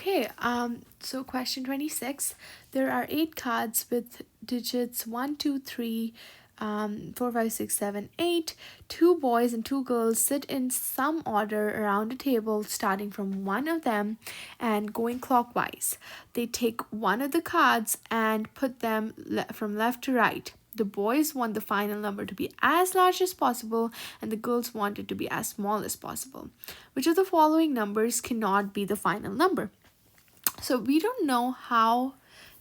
Okay, so question 26. There are 8 cards with digits 1, 2, 3, 4, 5, 6, 7, 8. Two boys and two girls sit in some order around a table, starting from one of them and going clockwise. They take one of the cards and put them from left to right. The boys want the final number to be as large as possible, and the girls want it to be as small as possible. Which of the following numbers cannot be the final number? So we don't know how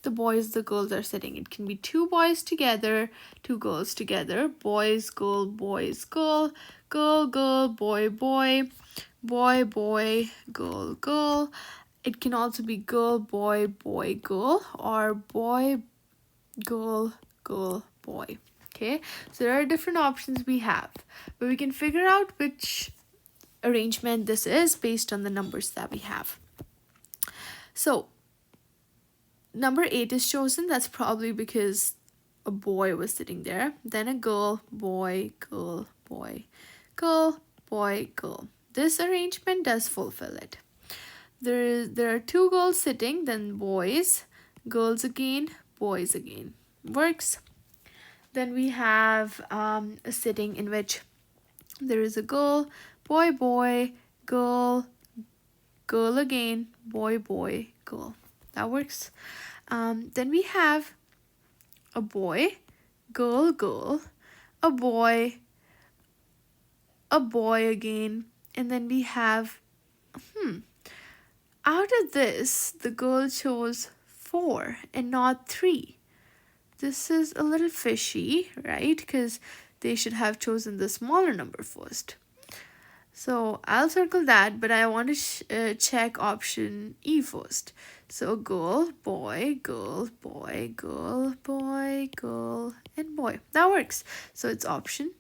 the boys, the girls are sitting. It can be two boys together, two girls together, boys, girl, girl, girl, boy, boy, boy, boy, girl, girl. It can also be girl, boy, boy, girl, or boy, girl, girl, boy. Okay, so there are different options we have, but we can figure out which arrangement this is based on the numbers that we have. So number 8 is chosen. That's probably because a boy was sitting there. Then a girl, boy, girl, boy, girl, boy, girl. This arrangement does fulfill it. There are two girls sitting, then boys, girls again, boys again. Works. Then we have a sitting in which there is a girl, boy, boy, girl, girl again, boy, boy, girl. That works. Then we have a boy, girl, girl, a boy again, and then we have, out of this, the girl chose 4 and not 3. This is a little fishy, right? Because they should have chosen the smaller number first. So I'll circle that, but I want to check option E first. So girl, boy, girl, boy, girl, boy, girl, and boy. That works. So it's option